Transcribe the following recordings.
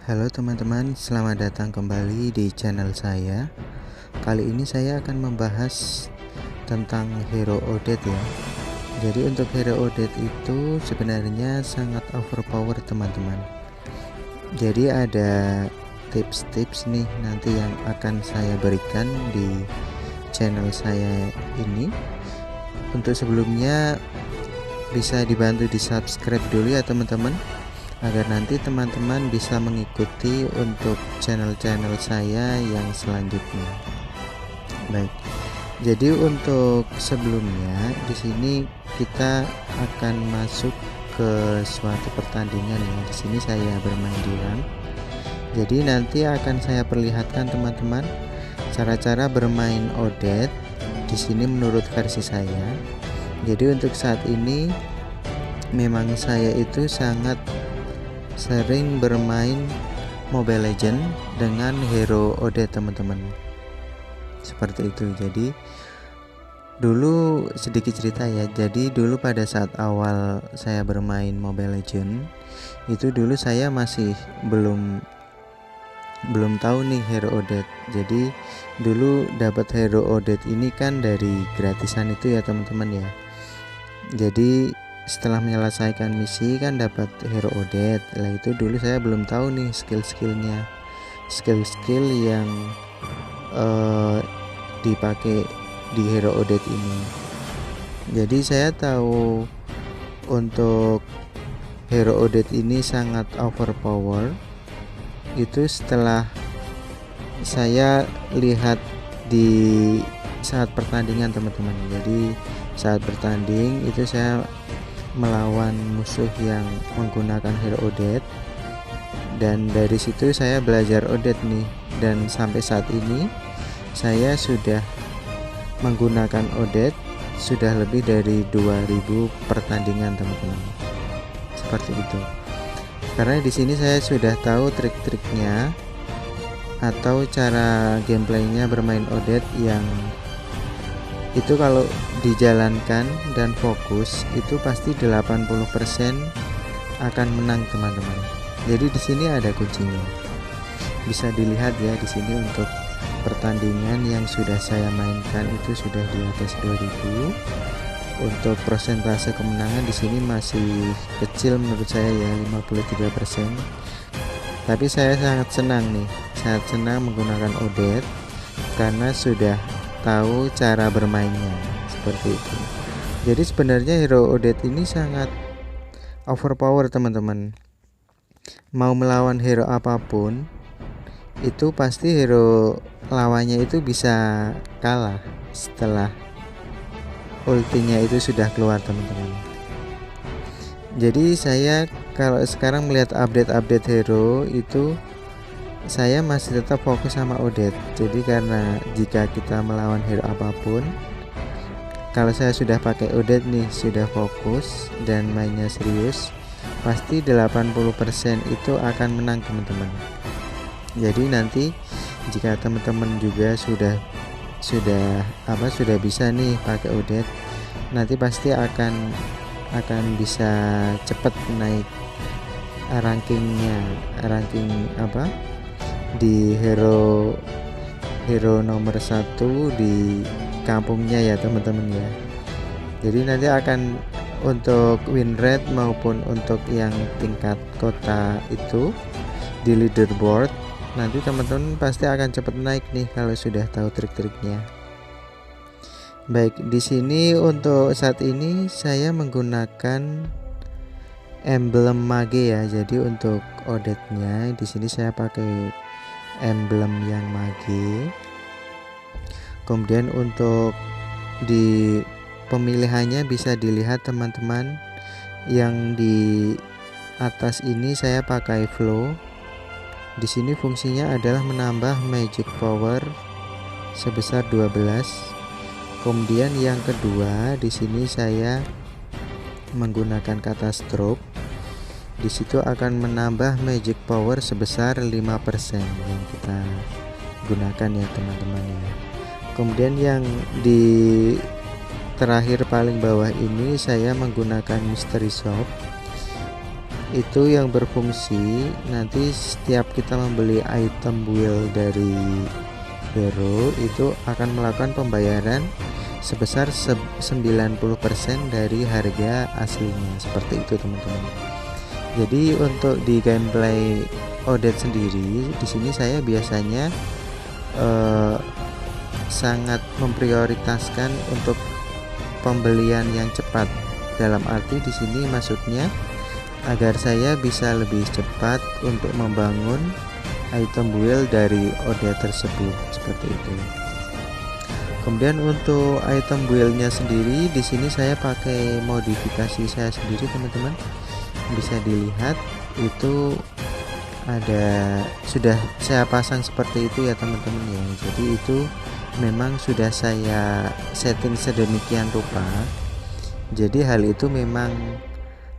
Halo teman-teman, selamat datang kembali di channel saya. Kali ini saya akan membahas tentang hero Odette ya. Jadi untuk hero Odette itu sebenarnya sangat overpower teman-teman. Jadi ada tips-tips nih nanti yang akan saya berikan di channel saya ini. Untuk sebelumnya bisa dibantu di subscribe dulu ya teman-teman, agar nanti teman-teman bisa mengikuti untuk channel-channel saya yang selanjutnya. Baik, jadi untuk sebelumnya di sini kita akan masuk ke suatu pertandingan ya. Di sini saya bermain di rank. Jadi nanti akan saya perlihatkan teman-teman cara-cara bermain Odette di sini menurut versi saya. Jadi untuk saat ini memang saya itu sangat sering bermain Mobile Legends dengan hero Odette teman-teman, seperti itu. Jadi dulu sedikit cerita ya, jadi dulu pada saat awal saya bermain Mobile Legends itu dulu saya masih belum tahu nih hero Odette. Jadi dulu dapat hero Odette ini kan dari gratisan itu ya teman-teman ya. Jadi setelah menyelesaikan misi kan dapat hero Odette. Lah itu dulu saya belum tahu nih skill-skillnya, skill-skill yang dipakai di hero Odette ini. Jadi saya tahu untuk hero Odette ini sangat overpower itu setelah saya lihat di saat pertandingan teman-teman. Jadi saat bertanding itu saya melawan musuh yang menggunakan hero Odette, dan dari situ saya belajar Odette nih, dan sampai saat ini saya sudah menggunakan Odette sudah lebih dari 2000 pertandingan teman-teman, seperti itu. Karena di sini saya sudah tahu trik-triknya atau cara gameplaynya bermain Odette yang itu kalau dijalankan dan fokus itu pasti 80% akan menang teman-teman. Jadi di sini ada kuncinya. Bisa dilihat ya di sini untuk pertandingan yang sudah saya mainkan itu sudah di atas 2000. Untuk persentase kemenangan di sini masih kecil menurut saya ya, 53%. Tapi saya sangat senang nih, sangat senang menggunakan Odette karena sudah tahu cara bermainnya, seperti itu. Jadi sebenarnya hero Odette ini sangat overpower teman-teman. Mau melawan hero apapun itu pasti hero lawannya itu bisa kalah setelah ultinya itu sudah keluar teman-teman. Jadi saya kalau sekarang melihat update-update hero itu saya masih tetap fokus sama Odette. Jadi karena jika kita melawan hero apapun, kalau saya sudah pakai Odette nih, sudah fokus dan mainnya serius, pasti 80% itu akan menang teman-teman. Jadi nanti jika teman-teman juga sudah bisa nih pakai Odette, nanti pasti akan bisa cepat naik ranking di hero nomor 1 di kampungnya ya teman-teman ya. Jadi nanti akan untuk win rate maupun untuk yang tingkat kota itu di leaderboard, nanti teman-teman pasti akan cepat naik nih kalau sudah tahu trik-triknya. Baik, di sini untuk saat ini saya menggunakan emblem mage ya. Jadi untuk Odette-nya di sini saya pakai emblem yang mage. Kemudian untuk di pemilihannya bisa dilihat teman-teman, yang di atas ini saya pakai flow. Di sini fungsinya adalah menambah magic power sebesar 12. Kemudian yang kedua di sini saya menggunakan kata stroke. Di situ akan menambah magic power sebesar 5% yang kita gunakan ya teman-teman ya. Kemudian yang di terakhir paling bawah ini saya menggunakan mystery shop. itu yang berfungsi nanti setiap kita membeli item build dari hero itu akan melakukan pembayaran sebesar 90% dari harga aslinya, seperti itu teman-teman. Jadi untuk di gameplay Odette sendiri di sini saya biasanya sangat memprioritaskan untuk pembelian yang cepat. Dalam arti di sini maksudnya agar saya bisa lebih cepat untuk membangun item build dari Odette tersebut, seperti itu. Kemudian untuk item build-nya sendiri di sini saya pakai modifikasi saya sendiri teman-teman. Bisa dilihat itu ada sudah saya pasang seperti itu ya teman-teman ya. Jadi itu memang sudah saya setting sedemikian rupa. Jadi hal itu memang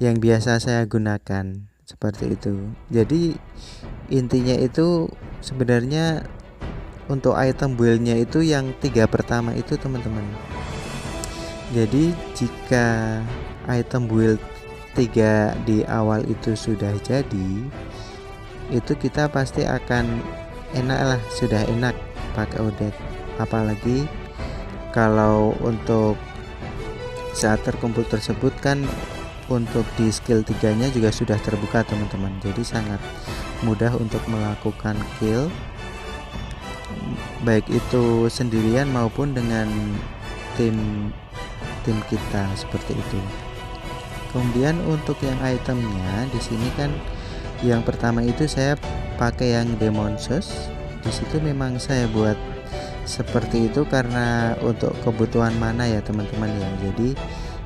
yang biasa saya gunakan seperti itu. Jadi intinya itu sebenarnya untuk item build-nya itu yang 3 pertama itu teman-teman. Jadi jika item build 3 di awal itu sudah jadi, itu kita pasti akan enak lah, sudah enak pakai Odette. Apalagi kalau untuk saat terkumpul tersebut kan untuk di skill 3 nya juga sudah terbuka teman-teman. Jadi sangat mudah untuk melakukan kill, baik itu sendirian maupun dengan tim kita, seperti itu. Kemudian untuk yang itemnya di sini kan yang pertama itu saya pakai yang Demon Sauce. Di situ memang saya buat seperti itu karena untuk kebutuhan mana ya teman-teman ya. Jadi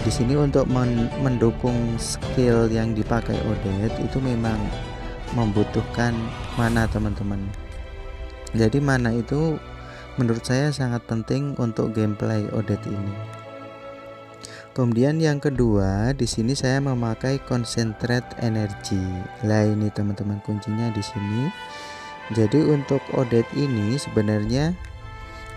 di sini untuk mendukung skill yang dipakai Odette itu memang membutuhkan mana teman-teman. Jadi mana itu menurut saya sangat penting untuk gameplay Odette ini. Kemudian yang kedua di sini saya memakai concentrate energy. Lah ini teman-teman kuncinya di sini. Jadi untuk Odette ini sebenarnya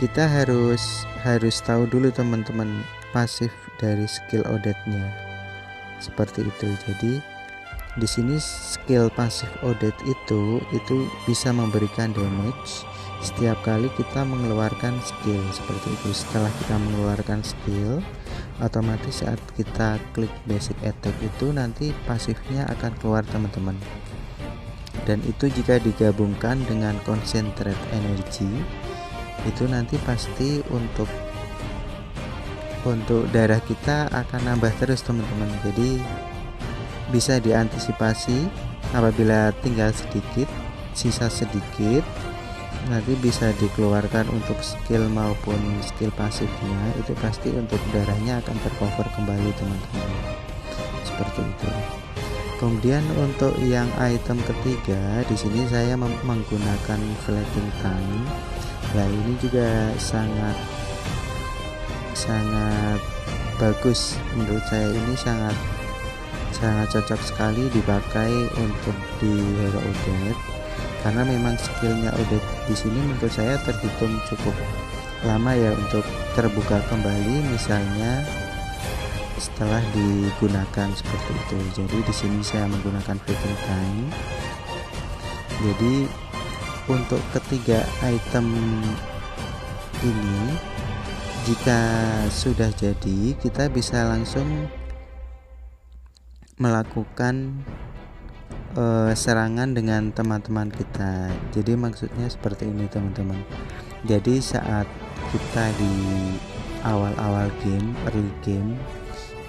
kita harus tahu dulu teman-teman pasif dari skill Odette-nya. Seperti itu. Jadi di sini skill pasif Odette itu bisa memberikan damage setiap kali kita mengeluarkan skill, seperti itu. Setelah kita mengeluarkan skill, otomatis saat kita klik basic attack itu nanti pasifnya akan keluar teman-teman. Dan itu jika digabungkan dengan concentrate energy itu nanti pasti untuk darah kita akan nambah terus teman-teman. Jadi bisa diantisipasi apabila tinggal sedikit, sisa sedikit, nanti bisa dikeluarkan untuk skill maupun skill pasifnya, itu pasti untuk darahnya akan tercover kembali teman-teman, seperti itu. Kemudian untuk yang item ketiga di sini saya menggunakan flatting time. Nah ini juga sangat bagus menurut saya, ini sangat cocok sekali dipakai untuk di hero Odette karena memang skillnya Odette di sini menurut saya terhitung cukup lama ya untuk terbuka kembali, misalnya setelah digunakan, seperti itu. Jadi di sini saya menggunakan fitting time. Jadi untuk ketiga item ini jika sudah jadi kita bisa langsung melakukan serangan dengan teman-teman kita. Jadi maksudnya seperti ini teman-teman. Jadi saat kita di awal-awal game, early game,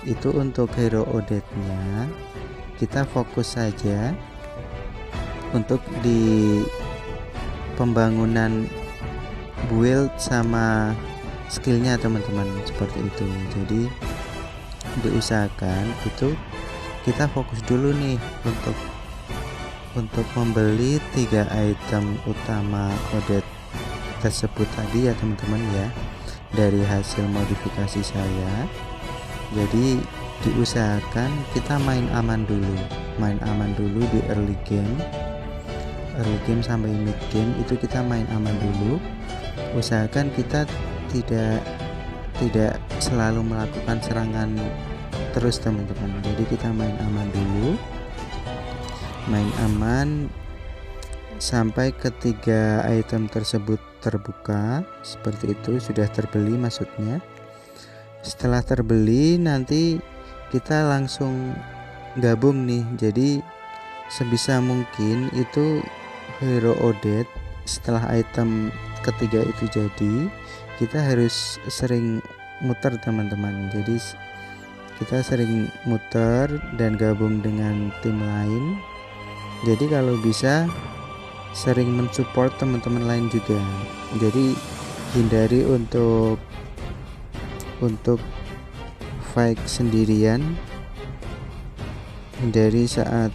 itu untuk hero Odette-nya kita fokus saja untuk di pembangunan build sama skillnya teman-teman, seperti itu. Jadi diusahakan itu kita fokus dulu nih untuk membeli 3 item utama Odette tersebut tadi ya teman-teman ya, dari hasil modifikasi saya. Jadi diusahakan kita main aman dulu di early game sampai mid game itu kita main aman dulu. Usahakan kita tidak selalu melakukan serangan terus teman-teman. Jadi kita main aman dulu, main aman sampai ketiga item tersebut terbuka. Seperti itu, sudah terbeli maksudnya. Setelah terbeli nanti kita langsung gabung nih. Jadi sebisa mungkin itu hero Odette setelah item ketiga itu jadi, kita harus sering muter teman-teman. Jadi kita sering muter dan gabung dengan tim lain. Jadi kalau bisa sering mensupport teman-teman lain juga. Jadi hindari untuk fight sendirian. Hindari saat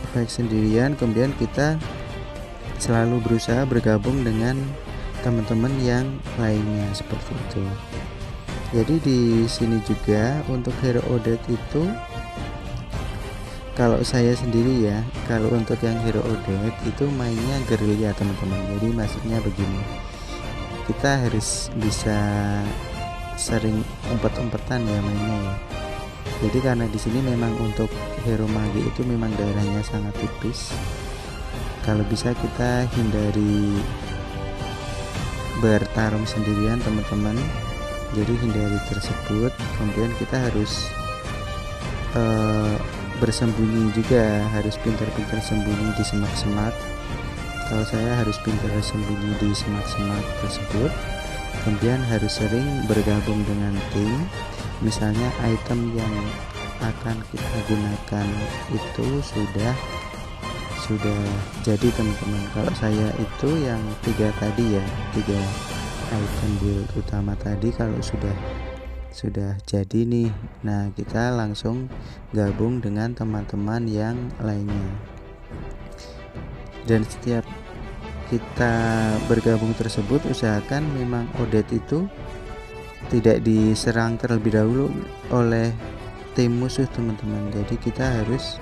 fight sendirian, kemudian kita selalu berusaha bergabung dengan teman-teman yang lainnya seperti itu. Jadi di sini juga untuk hero Odette itu, kalau saya sendiri ya, kalau untuk yang hero Odette itu mainnya gerilya teman-teman. Jadi maksudnya begini, kita harus bisa sering umpet-umpetan ya mainnya ya. Jadi karena di sini memang untuk hero mage itu memang daerahnya sangat tipis. Kalau bisa kita hindari bertarung sendirian teman-teman. Jadi hindari tersebut. Kemudian kita harus bersembunyi juga, harus pintar-pintar sembunyi di semak-semak. Kalau saya harus pintar sembunyi di semak-semak tersebut. Kemudian harus sering bergabung dengan tim. Misalnya item yang akan kita gunakan itu sudah jadi teman-teman. Kalau saya itu yang 3 tadi ya, 3 item build utama tadi kalau sudah jadi nih, nah kita langsung gabung dengan teman-teman yang lainnya. Dan setiap kita bergabung tersebut, usahakan memang Odette itu tidak diserang terlebih dahulu oleh tim musuh teman-teman. Jadi kita harus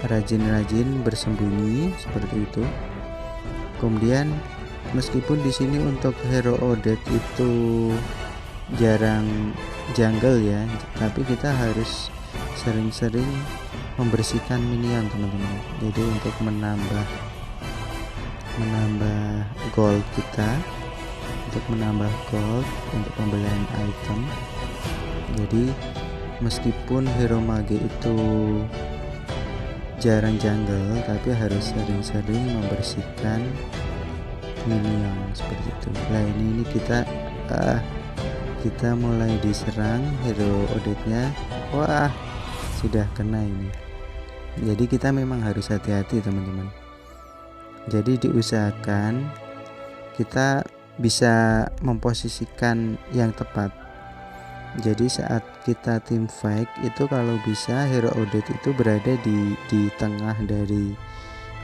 rajin-rajin bersembunyi seperti itu. Kemudian meskipun di sini untuk hero Odette itu jarang jungle ya, tapi kita harus sering-sering membersihkan minion teman-teman. Jadi untuk menambah gold kita, untuk menambah gold untuk pembelian item. Jadi meskipun hero mage itu jarang jungle, tapi harus sering-sering membersihkan minion seperti itu. Nah ini kita mulai diserang hero Odette-nya. Wah, sudah kena ini. Jadi kita memang harus hati-hati teman-teman. Jadi diusahakan kita bisa memposisikan yang tepat. Jadi saat kita tim fight itu kalau bisa hero Odette itu berada di tengah dari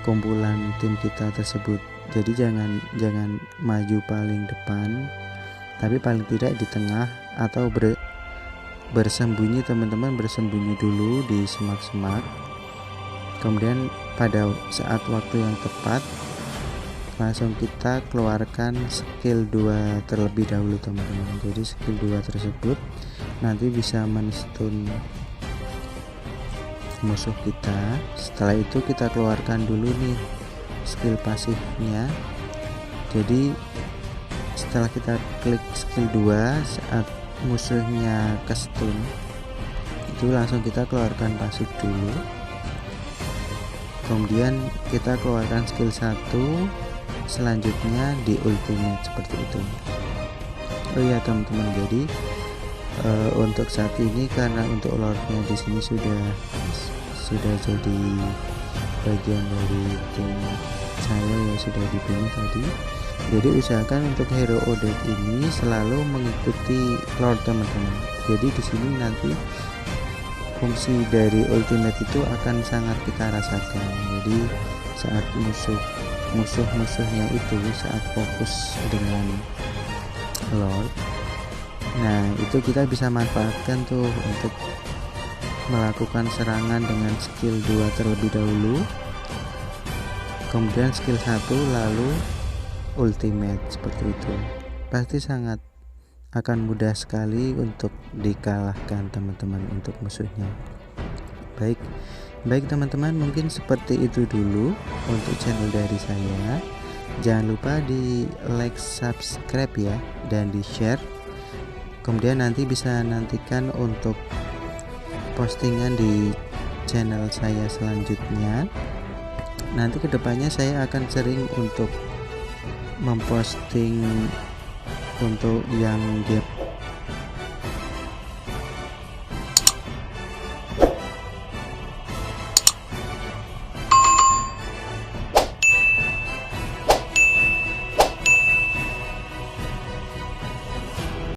kumpulan tim kita tersebut. Jadi jangan maju paling depan, tapi paling tidak di tengah atau bersembunyi teman-teman, bersembunyi dulu di semak-semak. Kemudian pada saat waktu yang tepat langsung kita keluarkan skill 2 terlebih dahulu teman-teman. Jadi skill 2 tersebut nanti bisa men-stun musuh kita. Setelah itu kita keluarkan dulu nih skill pasifnya. Jadi setelah kita klik skill 2 saat musuhnya ke stun, itu langsung kita keluarkan pasif dulu. Kemudian kita keluarkan skill 1, selanjutnya di ultimate seperti itu. Oh iya teman-teman, jadi untuk saat ini karena untuk lordnya di sini sudah jadi bagian dari tim saya yang sudah dibunuh tadi. Jadi usahakan untuk hero Odette ini selalu mengikuti lord teman-teman. Jadi di sini nanti fungsi dari ultimate itu akan sangat kita rasakan. Jadi saat musuh-musuhnya itu saat fokus dengan lord, nah itu kita bisa manfaatkan tuh untuk melakukan serangan dengan skill 2 terlebih dahulu, kemudian skill 1 lalu ultimate seperti itu. Pasti sangat akan mudah sekali untuk dikalahkan teman-teman untuk musuhnya. Baik, Baik teman-teman, mungkin seperti itu dulu untuk channel dari saya. Jangan lupa di like, subscribe ya, dan di share. Kemudian nanti bisa nantikan untuk postingan di channel saya selanjutnya. Nanti kedepannya saya akan sering untuk memposting untuk yang game